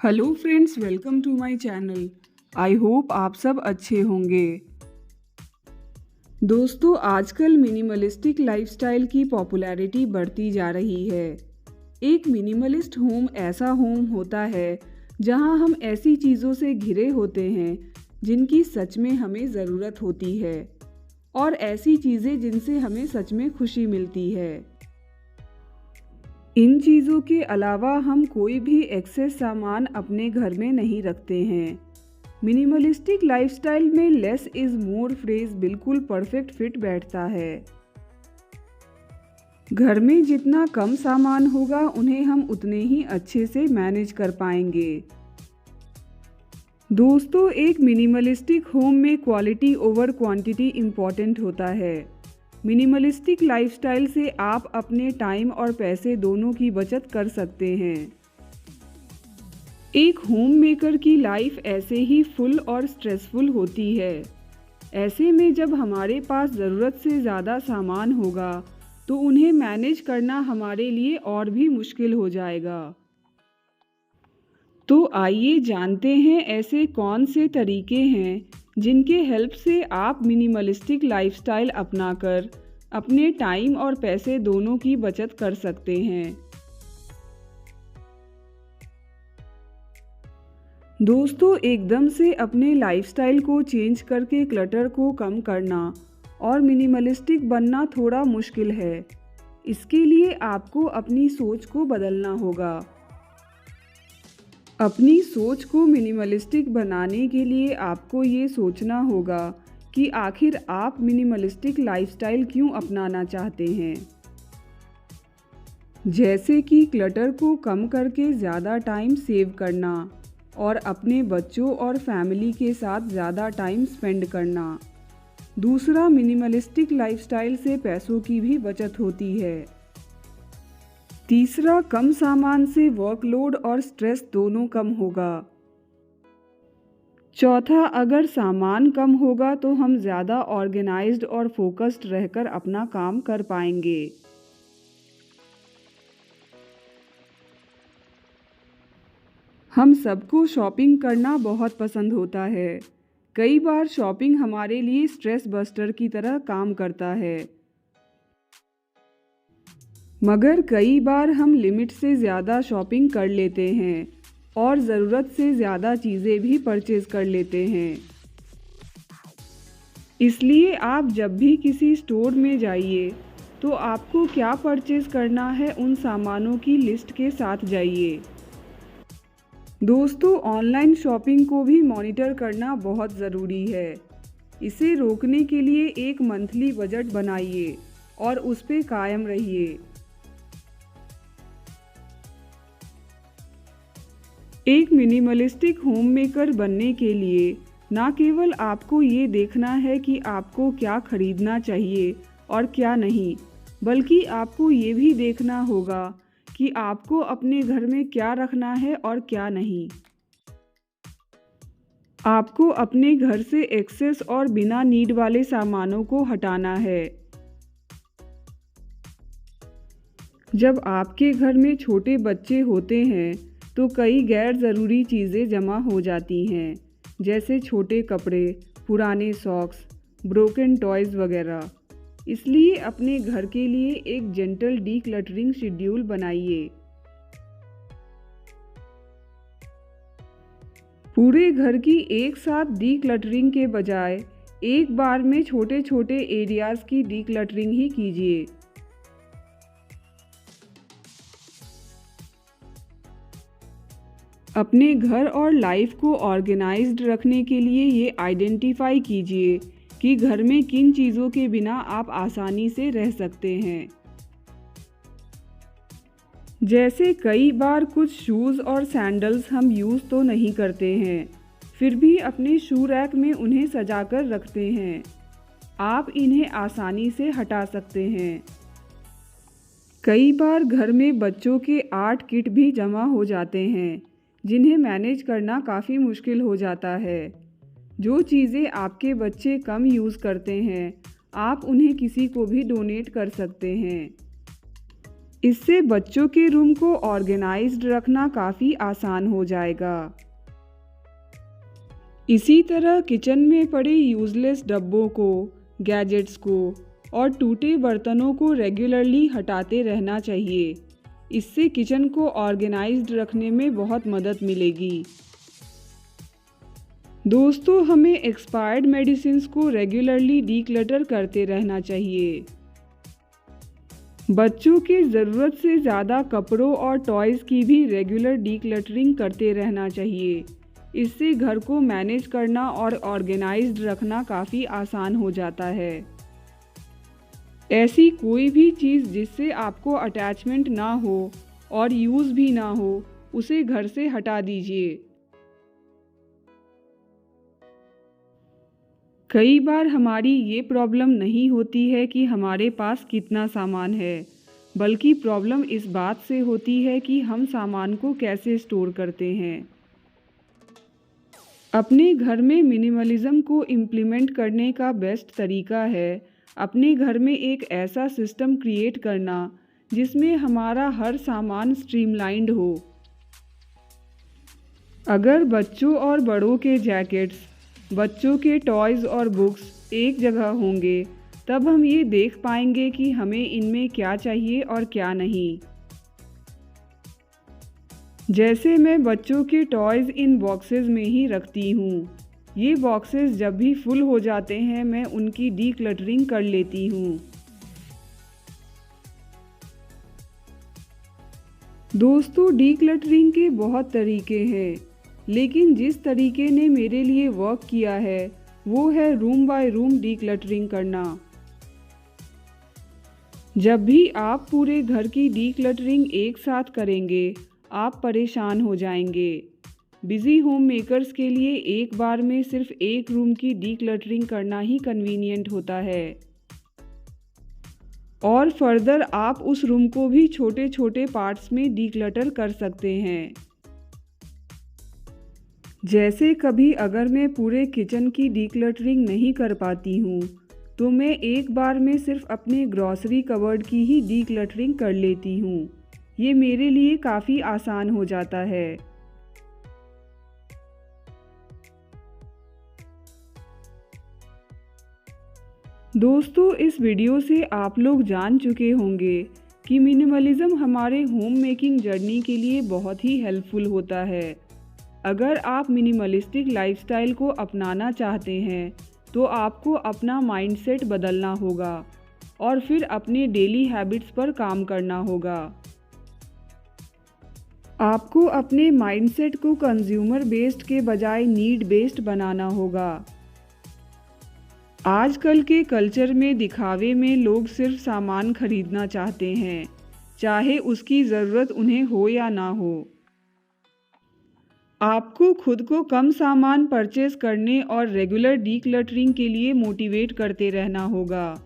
Hello friends, welcome to my channel. I hope आप सब अच्छे होंगे। दोस्तों, आजकल मिनिमलिस्टिक लाइफस्टाइल की पॉपुलैरिटी बढ़ती जा रही है। एक मिनिमलिस्ट होम ऐसा होम होता है जहां हम ऐसी चीज़ों से घिरे होते हैं जिनकी सच में हमें ज़रूरत होती है और ऐसी चीज़ें जिनसे हमें सच में खुशी मिलती है। इन चीज़ों के अलावा हम कोई भी एक्सेस सामान अपने घर में नहीं रखते हैं। मिनिमलिस्टिक लाइफस्टाइल में लेस इज़ मोर फ्रेज बिल्कुल परफेक्ट फिट बैठता है। घर में जितना कम सामान होगा उन्हें हम उतने ही अच्छे से मैनेज कर पाएंगे। दोस्तों, एक मिनिमलिस्टिक होम में क्वालिटी ओवर क्वांटिटी इम्पॉर्टेंट होता है। मिनिमलिस्टिक लाइफस्टाइल से आप अपने टाइम और पैसे दोनों की बचत कर सकते हैं। एक होम मेकर की लाइफ ऐसे ही फुल और स्ट्रेसफुल होती है। ऐसे में जब हमारे पास ज़रूरत से ज़्यादा सामान होगा तो उन्हें मैनेज करना हमारे लिए और भी मुश्किल हो जाएगा। तो आइए जानते हैं ऐसे कौन से तरीके हैं जिनके हेल्प से आप मिनिमलिस्टिक लाइफस्टाइल अपनाकर अपने टाइम और पैसे दोनों की बचत कर सकते हैं। दोस्तों, एकदम से अपने लाइफस्टाइल को चेंज करके क्लटर को कम करना और मिनिमलिस्टिक बनना थोड़ा मुश्किल है। इसके लिए आपको अपनी सोच को बदलना होगा। अपनी सोच को मिनिमलिस्टिक बनाने के लिए आपको ये सोचना होगा कि आखिर आप मिनिमलिस्टिक लाइफस्टाइल क्यों अपनाना चाहते हैं। जैसे कि क्लटर को कम करके ज़्यादा टाइम सेव करना और अपने बच्चों और फैमिली के साथ ज़्यादा टाइम स्पेंड करना। दूसरा, मिनिमलिस्टिक लाइफस्टाइल से पैसों की भी बचत होती है। तीसरा, कम सामान से वर्कलोड और स्ट्रेस दोनों कम होगा। चौथा, अगर सामान कम होगा तो हम ज़्यादा ऑर्गेनाइज्ड और फोकस्ड रहकर अपना काम कर पाएंगे। हम सबको शॉपिंग करना बहुत पसंद होता है। कई बार शॉपिंग हमारे लिए स्ट्रेस बस्टर की तरह काम करता है, मगर कई बार हम लिमिट से ज़्यादा शॉपिंग कर लेते हैं और ज़रूरत से ज़्यादा चीज़ें भी परचेज़ कर लेते हैं। इसलिए आप जब भी किसी स्टोर में जाइए तो आपको क्या परचेज़ करना है उन सामानों की लिस्ट के साथ जाइए। दोस्तों, ऑनलाइन शॉपिंग को भी मॉनिटर करना बहुत ज़रूरी है। इसे रोकने के लिए एक मंथली बजट बनाइए और उस पे कायम रहिए। एक मिनिमलिस्टिक होम मेकर बनने के लिए ना केवल आपको ये देखना है कि आपको क्या खरीदना चाहिए और क्या नहीं, बल्कि आपको ये भी देखना होगा कि आपको अपने घर में क्या रखना है और क्या नहीं। आपको अपने घर से एक्सेस और बिना नीड वाले सामानों को हटाना है। जब आपके घर में छोटे बच्चे होते हैं तो कई गैर ज़रूरी चीज़ें जमा हो जाती हैं, जैसे छोटे कपड़े, पुराने सॉक्स, ब्रोकन टॉयज़ वगैरह। इसलिए अपने घर के लिए एक जेंटल डीक्लटरिंग शेड्यूल बनाइए। पूरे घर की एक साथ डीक्लटरिंग के बजाय एक बार में छोटे छोटे एरियाज़ की डीक्लटरिंग ही कीजिए। अपने घर और लाइफ को ऑर्गेनाइज्ड रखने के लिए ये आइडेंटिफाई कीजिए कि घर में किन चीज़ों के बिना आप आसानी से रह सकते हैं। जैसे कई बार कुछ शूज़ और सैंडल्स हम यूज़ तो नहीं करते हैं, फिर भी अपने शू रैक में उन्हें सजाकर रखते हैं। आप इन्हें आसानी से हटा सकते हैं। कई बार घर में बच्चों के आर्ट किट भी जमा हो जाते हैं जिन्हें मैनेज करना काफ़ी मुश्किल हो जाता है। जो चीज़ें आपके बच्चे कम यूज़ करते हैं, आप उन्हें किसी को भी डोनेट कर सकते हैं। इससे बच्चों के रूम को ऑर्गेनाइज्ड रखना काफ़ी आसान हो जाएगा। इसी तरह किचन में पड़े यूज़लेस डब्बों को, गैजेट्स को और टूटे बर्तनों को रेगुलरली हटाते रहना चाहिए। इससे किचन को ऑर्गेनाइज्ड रखने में बहुत मदद मिलेगी। दोस्तों, हमें एक्सपायर्ड मेडिसिन्स को रेगुलरली डीक्लटर करते रहना चाहिए। बच्चों के ज़रूरत से ज़्यादा कपड़ों और टॉयज़ की भी रेगुलर डीक्लटरिंग करते रहना चाहिए। इससे घर को मैनेज करना और ऑर्गेनाइज्ड रखना काफ़ी आसान हो जाता है। ऐसी कोई भी चीज़ जिससे आपको अटैचमेंट ना हो और यूज़ भी ना हो, उसे घर से हटा दीजिए। कई बार हमारी ये प्रॉब्लम नहीं होती है कि हमारे पास कितना सामान है, बल्कि प्रॉब्लम इस बात से होती है कि हम सामान को कैसे स्टोर करते हैं। अपने घर में मिनिमलिज्म को इम्प्लीमेंट करने का बेस्ट तरीका है अपने घर में एक ऐसा सिस्टम क्रिएट करना जिसमें हमारा हर सामान स्ट्रीमलाइंड हो। अगर बच्चों और बड़ों के जैकेट्स, बच्चों के टॉयज़ और बुक्स एक जगह होंगे, तब हम ये देख पाएंगे कि हमें इनमें क्या चाहिए और क्या नहीं। जैसे मैं बच्चों के टॉयज़ इन बॉक्सेस में ही रखती हूँ। ये बॉक्सेस जब भी फुल हो जाते हैं, मैं उनकी डीक्लटरिंग कर लेती हूँ। दोस्तों, डीक्लटरिंग के बहुत तरीके हैं, लेकिन जिस तरीके ने मेरे लिए वर्क किया है वो है रूम बाय रूम डीक्लटरिंग करना। जब भी आप पूरे घर की डीक्लटरिंग एक साथ करेंगे, आप परेशान हो जाएंगे। बिजी होम मेकर्स के लिए एक बार में सिर्फ एक रूम की डीक्लटरिंग करना ही कन्वीनियंट होता है, और फर्दर आप उस रूम को भी छोटे छोटे पार्ट्स में डीक्लटर कर सकते हैं। जैसे कभी अगर मैं पूरे किचन की डीक्लटरिंग नहीं कर पाती हूँ, तो मैं एक बार में सिर्फ अपने ग्रॉसरी कबर्ड की ही डीक्लटरिंग कर लेती हूँ। ये मेरे लिए काफ़ी आसान हो जाता है। दोस्तों, इस वीडियो से आप लोग जान चुके होंगे कि मिनिमलिज्म हमारे होम मेकिंग जर्नी के लिए बहुत ही हेल्पफुल होता है। अगर आप मिनिमलिस्टिक लाइफस्टाइल को अपनाना चाहते हैं, तो आपको अपना माइंडसेट बदलना होगा और फिर अपने डेली हैबिट्स पर काम करना होगा। आपको अपने माइंडसेट को कंज्यूमर बेस्ड के बजाय नीड बेस्ड बनाना होगा। आजकल के कल्चर में दिखावे में लोग सिर्फ सामान खरीदना चाहते हैं, चाहे उसकी ज़रूरत उन्हें हो या ना हो। आपको खुद को कम सामान परचेज करने और रेगुलर डीक्लटरिंग के लिए मोटिवेट करते रहना होगा।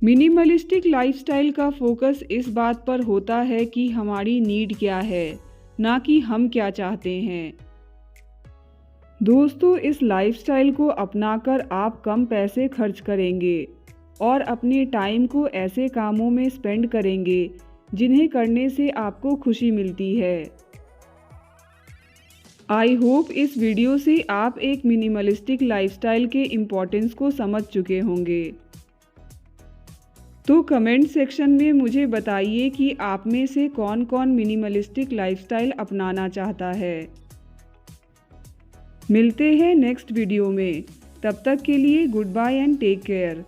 मिनिमलिस्टिक लाइफस्टाइल का फोकस इस बात पर होता है कि हमारी नीड क्या है, ना कि हम क्या चाहते हैं। दोस्तों, इस लाइफस्टाइल को अपनाकर आप कम पैसे खर्च करेंगे और अपने टाइम को ऐसे कामों में स्पेंड करेंगे जिन्हें करने से आपको खुशी मिलती है। आई होप इस वीडियो से आप एक मिनिमलिस्टिक लाइफस्टाइल के इम्पोर्टेंस को समझ चुके होंगे। तो कमेंट सेक्शन में मुझे बताइए कि आप में से कौन कौन मिनिमलिस्टिक लाइफस्टाइल अपनाना चाहता है। मिलते हैं नेक्स्ट वीडियो में। तब तक के लिए goodbye and take care.